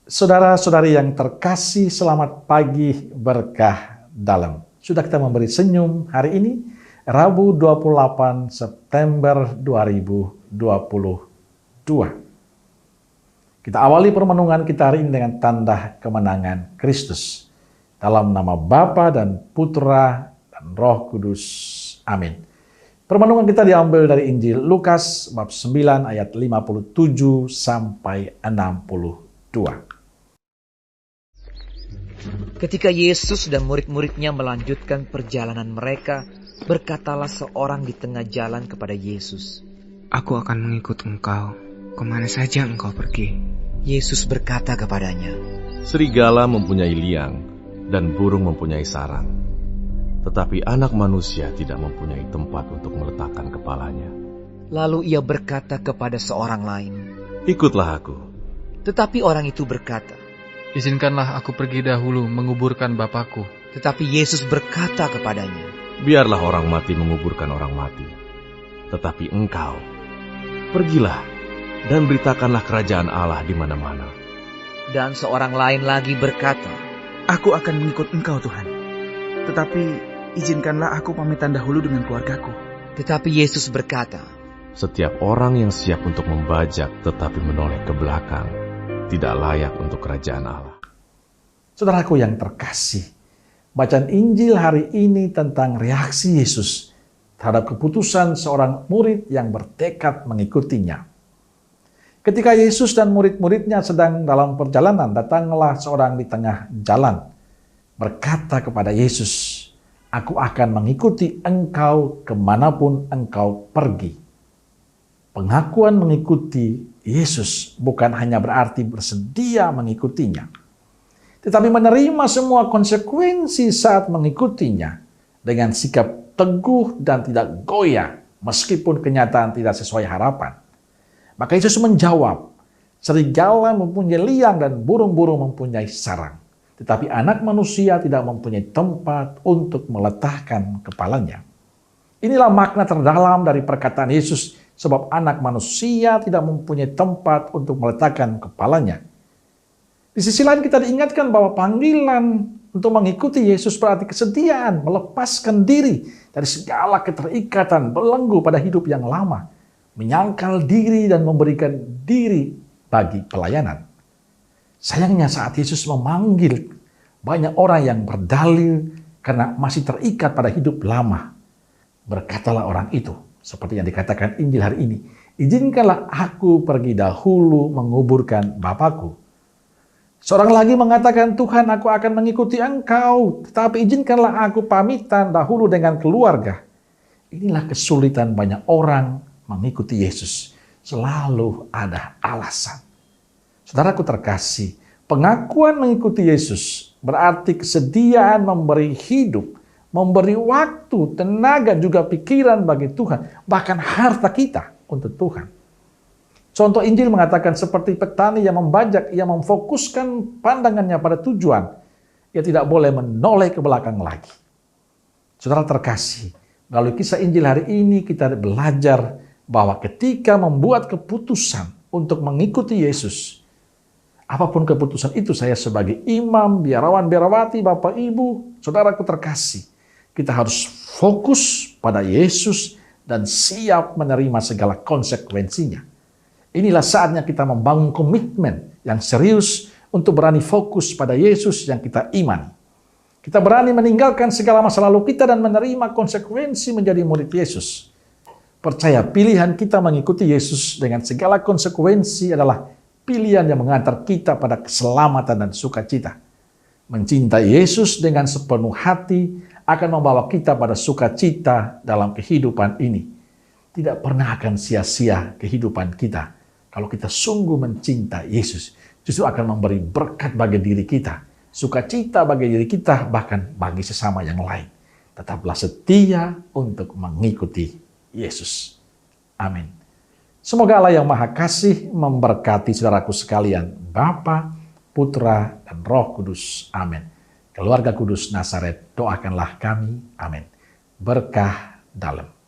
Saudara-saudari yang terkasih, selamat pagi berkah dalam. Sudah kita memberi senyum hari ini, Rabu 28 September 2022. Kita awali permenungan kita hari ini dengan tanda kemenangan Kristus. Dalam nama Bapa dan Putra dan Roh Kudus. Amin. Permenungan kita diambil dari Injil Lukas bab 9 ayat 57 sampai 62. Ketika Yesus dan murid-muridnya melanjutkan perjalanan mereka, berkatalah seorang di tengah jalan kepada Yesus, "Aku akan mengikut engkau, kemana saja engkau pergi." Yesus berkata kepadanya, "Serigala mempunyai liang dan burung mempunyai sarang, tetapi anak manusia tidak mempunyai tempat untuk meletakkan kepalanya." Lalu ia berkata kepada seorang lain, "Ikutlah aku." Tetapi orang itu berkata, "Izinkanlah aku pergi dahulu menguburkan Bapakku." Tetapi Yesus berkata kepadanya, Biarlah orang mati menguburkan orang mati, tetapi engkau, pergilah dan beritakanlah kerajaan Allah di mana-mana. Dan seorang lain lagi berkata, "Aku akan mengikut engkau, Tuhan. Tetapi izinkanlah aku pamitan dahulu dengan keluargaku." Tetapi Yesus berkata, Setiap orang yang siap untuk membajak tetapi menoleh ke belakang, tidak layak untuk kerajaan Allah. Saudaraku yang terkasih, bacaan Injil hari ini tentang reaksi Yesus terhadap keputusan seorang murid yang bertekad mengikutinya. Ketika Yesus dan murid-muridnya sedang dalam perjalanan, datanglah seorang di tengah jalan, berkata kepada Yesus, "Aku akan mengikuti engkau kemanapun engkau pergi." Pengakuan mengikuti Yesus bukan hanya berarti bersedia mengikutinya, tetapi menerima semua konsekuensi saat mengikutinya dengan sikap teguh dan tidak goyah meskipun kenyataan tidak sesuai harapan. Maka Yesus menjawab, "Serigala mempunyai liang dan burung-burung mempunyai sarang, tetapi anak manusia tidak mempunyai tempat untuk meletakkan kepalanya." Inilah makna terdalam dari perkataan Yesus, sebab anak manusia tidak mempunyai tempat untuk meletakkan kepalanya. Di sisi lain kita diingatkan bahwa panggilan untuk mengikuti Yesus berarti kesediaan melepaskan diri dari segala keterikatan belenggu pada hidup yang lama, menyangkal diri dan memberikan diri bagi pelayanan. Sayangnya saat Yesus memanggil, banyak orang yang berdalil karena masih terikat pada hidup lama. Berkatalah orang itu, seperti yang dikatakan Injil hari ini, "Izinkanlah aku pergi dahulu menguburkan Bapakku." Seorang lagi mengatakan, "Tuhan, aku akan mengikuti engkau, tetapi izinkanlah aku pamitan dahulu dengan keluarga." Inilah kesulitan banyak orang mengikuti Yesus. Selalu ada alasan. Saudaraku terkasih, pengakuan mengikuti Yesus berarti kesediaan memberi hidup, memberi waktu, tenaga, juga pikiran bagi Tuhan, bahkan harta kita untuk Tuhan. Contoh Injil mengatakan seperti petani yang membajak, ia memfokuskan pandangannya pada tujuan. Ia tidak boleh menoleh ke belakang lagi. Saudara terkasih, melalui kisah Injil hari ini kita belajar bahwa ketika membuat keputusan untuk mengikuti Yesus, apapun keputusan itu, saya sebagai imam, biarawan, biarawati, Bapak Ibu, saudaraku terkasih, kita harus fokus pada Yesus dan siap menerima segala konsekuensinya. Inilah saatnya kita membangun komitmen yang serius untuk berani fokus pada Yesus yang kita imani. Kita berani meninggalkan segala masa lalu kita dan menerima konsekuensi menjadi murid Yesus. Percaya pilihan kita mengikuti Yesus dengan segala konsekuensi adalah pilihan yang mengantar kita pada keselamatan dan sukacita. Mencintai Yesus dengan sepenuh hati akan membawa kita pada sukacita dalam kehidupan ini. Tidak pernah akan sia-sia kehidupan kita kalau kita sungguh mencintai Yesus. Justru akan memberi berkat bagi diri kita, sukacita bagi diri kita, bahkan bagi sesama yang lain. Tetaplah setia untuk mengikuti Yesus. Amin. Semoga Allah yang Maha Kasih memberkati saudaraku sekalian, Bapa, Putra, dan Roh Kudus. Amin. Keluarga Kudus Nazaret, doakanlah kami. Amin. Berkah dalam.